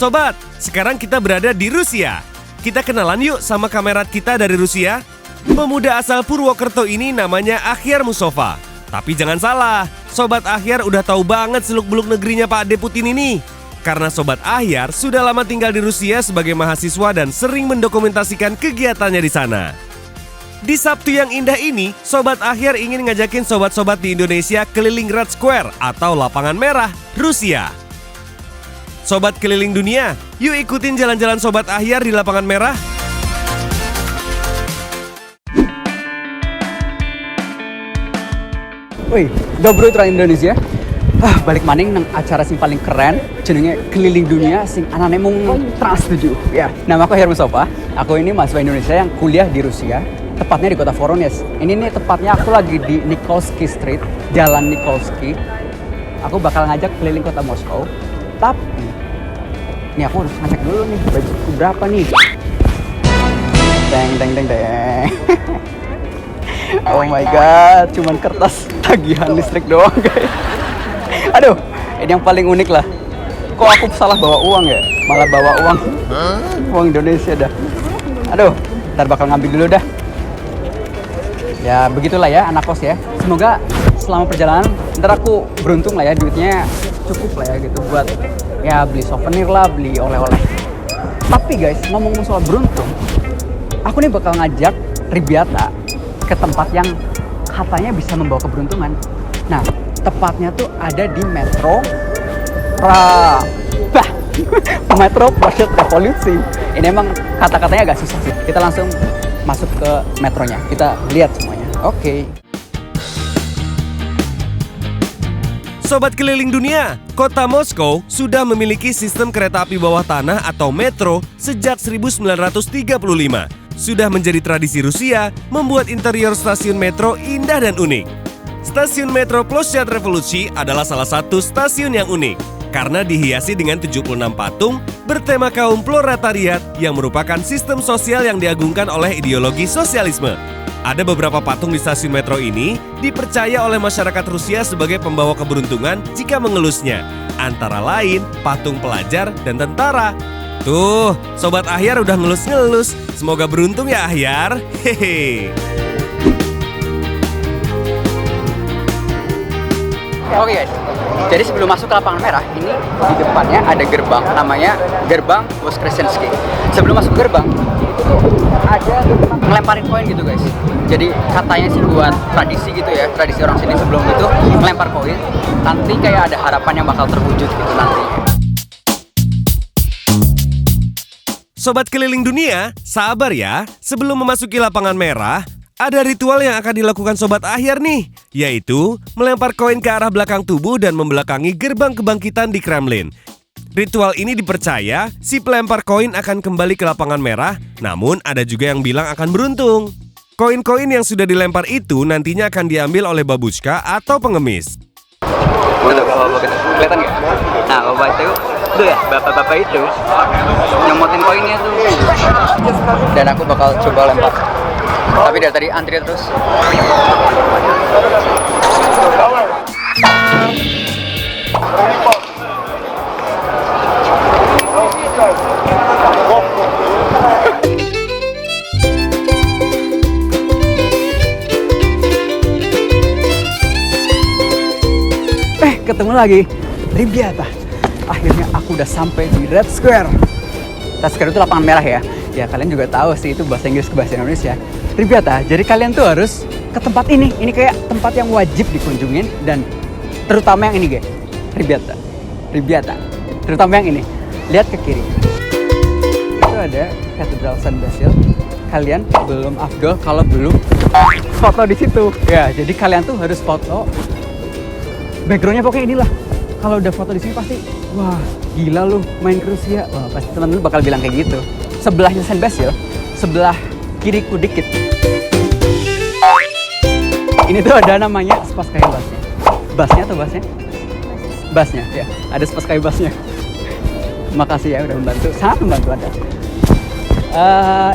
sobat, sekarang kita berada di Rusia. Kita kenalan yuk sama kamerat kita dari Rusia. Pemuda asal Purwokerto ini namanya Akhyar Mustafa. Tapi jangan salah, Sobat Akhyar udah tahu banget seluk-beluk negerinya Pak Ade Putin ini. Karena Sobat Akhyar sudah lama tinggal di Rusia sebagai mahasiswa dan sering mendokumentasikan kegiatannya di sana. Di Sabtu yang indah ini, Sobat Akhyar ingin ngajakin sobat-sobat di Indonesia keliling Red Square atau Lapangan Merah, Rusia. Sobat keliling dunia, yuk ikutin jalan-jalan Sobat Akhyar di Lapangan Merah. Wih, dobro terang Indonesia. Balik maning nang acara sing paling keren, jenenge keliling dunia sing anane mung Trans 7. Ya, nama aku Akhyar Mustafa. Aku ini mahasiswa Indonesia yang kuliah di Rusia, tepatnya di kota Voronezh. Ini nih tepatnya aku lagi di Nikolsky Street, Jalan Nikolsky. Aku bakal ngajak keliling kota Moskow. Tapi ini aku harus ngecek dulu nih budgetku berapa nih. Deng. Oh my god, cuman kertas tagihan listrik doang guys. Aduh, ini yang paling unik lah. Kok aku salah bawa uang ya? Malah bawa uang Indonesia dah. Aduh, ntar bakal ngambil dulu dah. Ya begitulah ya anak kos ya. Semoga selama perjalanan ntar aku beruntung lah ya, duitnya cukup lah ya gitu buat ya beli souvenir lah, beli oleh-oleh. Tapi guys, ngomong soal beruntung, aku nih bakal ngajak Ribiata ke tempat yang katanya bisa membawa keberuntungan. Nah, tepatnya tuh ada di Metro Project Revolution. Ini emang kata-katanya agak susah sih. Kita langsung masuk ke metronya. Kita lihat semuanya. Oke. Sobat keliling dunia, kota Moskow sudah memiliki sistem kereta api bawah tanah atau metro sejak 1935. Sudah menjadi tradisi Rusia membuat interior stasiun metro indah dan unik. Stasiun Metro Ploshchad Revolusi adalah salah satu stasiun yang unik karena dihiasi dengan 76 patung bertema kaum proletariat yang merupakan sistem sosial yang diagungkan oleh ideologi sosialisme. Ada beberapa patung di stasiun metro ini dipercaya oleh masyarakat Rusia sebagai pembawa keberuntungan jika mengelusnya. Antara lain patung pelajar dan tentara. Tuh, Sobat Akhyar udah ngelus-ngelus. Semoga beruntung ya Akhyar. Hehe. Oke guys, jadi sebelum masuk ke Lapangan Merah, ini di depannya ada gerbang, namanya Gerbang Voskresensky. Sebelum masuk gerbang, itu tuh ada ngelemparin koin gitu guys. Jadi katanya sih buat tradisi gitu ya, tradisi orang sini sebelum itu ngelempar koin, nanti kayak ada harapan yang bakal terwujud gitu nanti. Sobat keliling dunia, sabar ya. Sebelum memasuki Lapangan Merah, ada ritual yang akan dilakukan Sobat Akhyar nih, yaitu melempar koin ke arah belakang tubuh dan membelakangi gerbang kebangkitan di Kremlin. Ritual ini dipercaya si pelempar koin akan kembali ke Lapangan Merah, namun ada juga yang bilang akan beruntung. Koin-koin yang sudah dilempar itu nantinya akan diambil oleh babushka atau pengemis. Kelihatan nggak? Nah, bapak itu ya, bapak-bapak itu nyomotin koinnya tuh. Dan aku bakal coba lempar. Tapi dari tadi antri terus. Ketemu lagi Ribiata. Akhirnya aku udah sampai di Red Square. Red Square itu lapangan merah ya. Ya kalian juga tahu sih itu bahasa Inggris ke bahasa Indonesia. Ribiata, jadi kalian tuh harus ke tempat ini. Ini kayak tempat yang wajib dikunjungin dan terutama yang ini guys. Ribiata. Terutama yang ini. Lihat ke kiri. Itu ada Katedral San Basil. Kalian belum afdol kalau belum foto di situ. Ya, jadi kalian tuh harus foto. Backgroundnya pokoknya inilah. Kalau udah foto di sini pasti, wah gila lu main ke Rusia. Wah pasti teman-teman bakal bilang kayak gitu. Sebelahnya San Basil, sebelah kiriku dikit. Ini tuh ada namanya Spasskaya Basnya. Basnya atau basnya? Basnya, ya. Ada Spasskaya Basnya. Makasih ya udah membantu, sangat membantu Anda.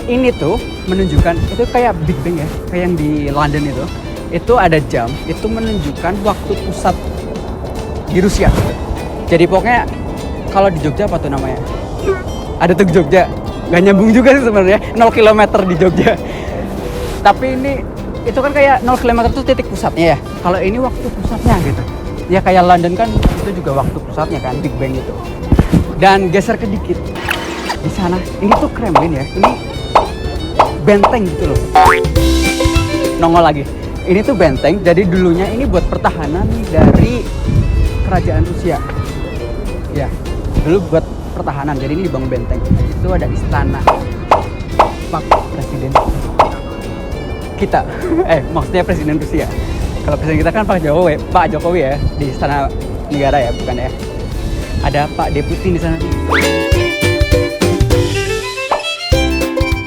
Ini tuh menunjukkan, itu kayak Big Bang ya, kayak yang di London itu. Itu ada jam, itu menunjukkan waktu pusat di Rusia. Jadi pokoknya kalau di Jogja apa tuh namanya? Ada tuh Jogja. Gak nyambung juga sih sebenarnya, 0 km di Jogja. Tapi ini itu kan kayak 0 km itu titik pusatnya ya. Kalau ini waktu pusatnya gitu. Ya kayak London kan itu juga waktu pusatnya kan, Big Bang itu. Dan geser ke dikit. Di sana, ini tuh Kremlin ya. Ini benteng gitu loh. Nongol lagi. Ini tuh benteng, jadi dulunya ini buat pertahanan dari kerajaan Rusia. Ya, dulu buat pertahanan, jadi ini dibangun benteng. Itu ada istana Pak Presiden kita. Maksudnya Presiden Rusia. Kalau presiden kita kan Pak Jokowi ya, di istana negara ya, bukan ya. Ada Pak Deputi di sana.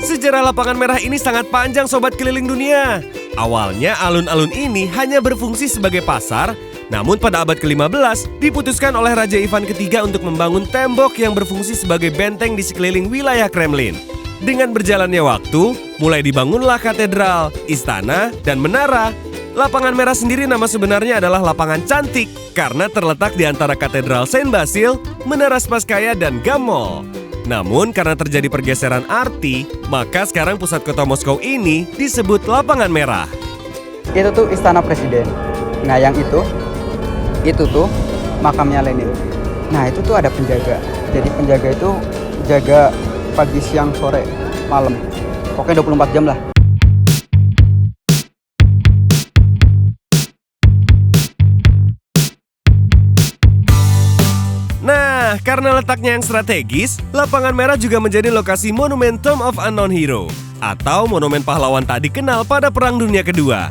Sejarah lapangan merah ini sangat panjang sobat keliling dunia. Awalnya alun-alun ini hanya berfungsi sebagai pasar, namun pada abad ke-15 diputuskan oleh Raja Ivan III untuk membangun tembok yang berfungsi sebagai benteng di sekeliling wilayah Kremlin. Dengan berjalannya waktu, mulai dibangunlah katedral, istana, dan menara. Lapangan merah sendiri nama sebenarnya adalah Lapangan Cantik karena terletak di antara Katedral Saint Basil, Menara Spasskaya, dan Gamol. Namun karena terjadi pergeseran arti, maka sekarang pusat kota Moskow ini disebut Lapangan Merah. Itu tuh istana presiden. Nah yang itu tuh makamnya Lenin. Nah itu tuh ada penjaga. Jadi penjaga itu jaga pagi, siang, sore, malam. Pokoknya 24 jam lah. Nah, karena letaknya yang strategis, Lapangan Merah juga menjadi lokasi monumen Tomb of Unknown Hero atau monumen pahlawan tak dikenal pada Perang Dunia Kedua.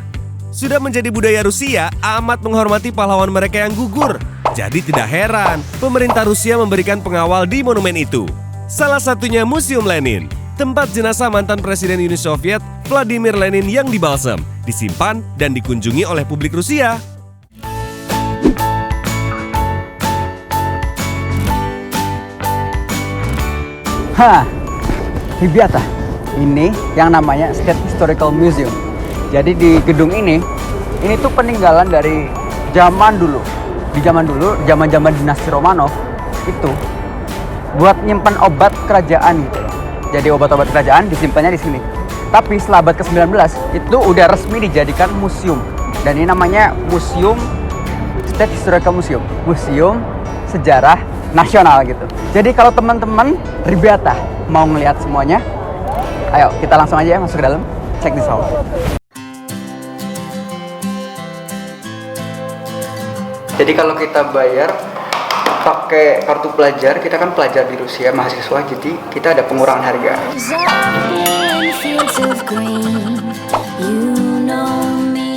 Sudah menjadi budaya Rusia amat menghormati pahlawan mereka yang gugur. Jadi tidak heran pemerintah Rusia memberikan pengawal di monumen itu. Salah satunya Museum Lenin, tempat jenazah mantan Presiden Uni Soviet Vladimir Lenin yang dibalsem, disimpan dan dikunjungi oleh publik Rusia. Ribiata. Ini yang namanya State Historical Museum. Jadi di gedung ini tuh peninggalan dari zaman dulu. Di zaman-zaman dinasti Romanov itu buat nyimpan obat kerajaan gitu. Jadi obat-obat kerajaan disimpannya di sini. Tapi setelah abad ke-19 itu udah resmi dijadikan museum. Dan ini namanya Museum State Historical Museum. Museum Sejarah Nasional gitu. Jadi kalau teman-teman Ribiata mau ngelihat semuanya, ayo kita langsung aja ya masuk ke dalam. Check this out. Jadi kalau kita bayar pakai kartu pelajar, kita kan pelajar di Rusia, mahasiswa, jadi kita ada pengurangan harga.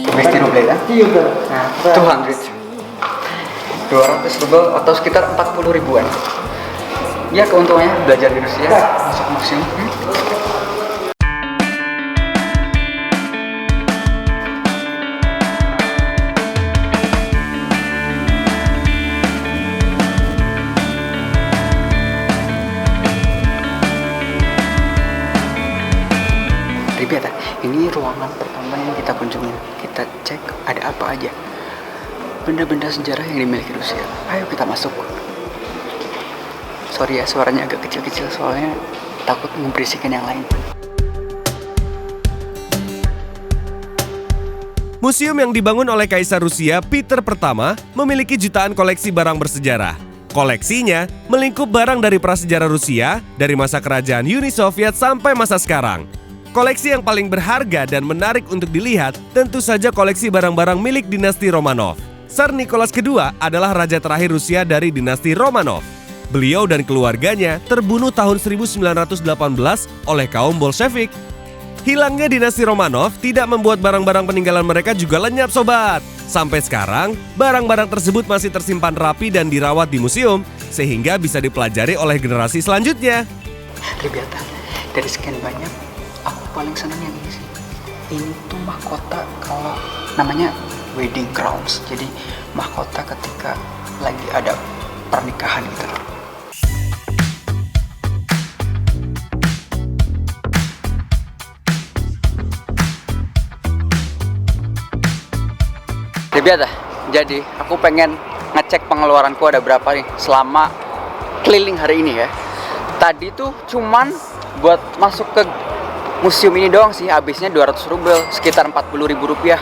Besti ruble kan? Iya betul. Nah, 200 ruble atau sekitar 40 ribuan. Ya keuntungannya belajar di Rusia, masuk museum. Ribiata, ini ruangan pertama yang kita kunjungi. Kita cek ada apa aja. Benda-benda sejarah yang dimiliki Rusia. Ayo kita masuk. Sorry ya, suaranya agak kecil-kecil soalnya takut memberisikan yang lain. Museum yang dibangun oleh Kaisar Rusia Peter I memiliki jutaan koleksi barang bersejarah. Koleksinya melingkup barang dari prasejarah Rusia dari masa kerajaan Uni Soviet sampai masa sekarang. Koleksi yang paling berharga dan menarik untuk dilihat tentu saja koleksi barang-barang milik dinasti Romanov. Tsar Nicholas II adalah raja terakhir Rusia dari dinasti Romanov. Beliau dan keluarganya terbunuh tahun 1918 oleh kaum Bolshevik. Hilangnya dinasti Romanov tidak membuat barang-barang peninggalan mereka juga lenyap sobat. Sampai sekarang, barang-barang tersebut masih tersimpan rapi dan dirawat di museum, sehingga bisa dipelajari oleh generasi selanjutnya. Ribiata, dari sekian banyak, aku paling senang yang ini sih. Ini tuh mahkota kalau namanya wedding crowns, jadi mahkota ketika lagi ada pernikahan gitu. Ribiata, jadi aku pengen ngecek pengeluaranku ada berapa nih selama keliling hari ini ya. Tadi tuh cuman buat masuk ke museum ini doang sih, habisnya 200 rubel, sekitar 40.000 rupiah.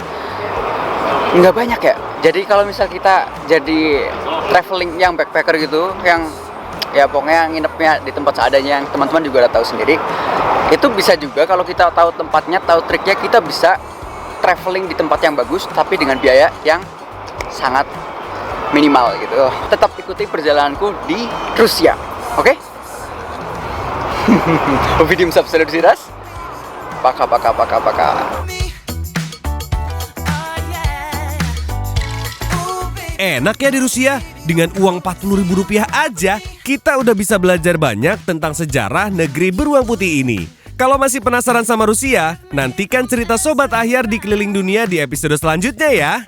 Nggak banyak ya. Jadi kalau misal kita jadi traveling yang backpacker gitu, yang ya pokoknya nginepnya di tempat seadanya, yang teman-teman juga udah tahu sendiri, itu bisa juga kalau kita tahu tempatnya, tahu triknya, kita bisa traveling di tempat yang bagus tapi dengan biaya yang sangat minimal gitu. Tetap ikuti perjalananku di Rusia, oke? Video subscribe siras. Paka. Enak ya di Rusia, dengan uang 40.000 rupiah aja, kita udah bisa belajar banyak tentang sejarah negeri beruang putih ini. Kalau masih penasaran sama Rusia, nantikan cerita Sobat Ahyar di Keliling Dunia di episode selanjutnya ya.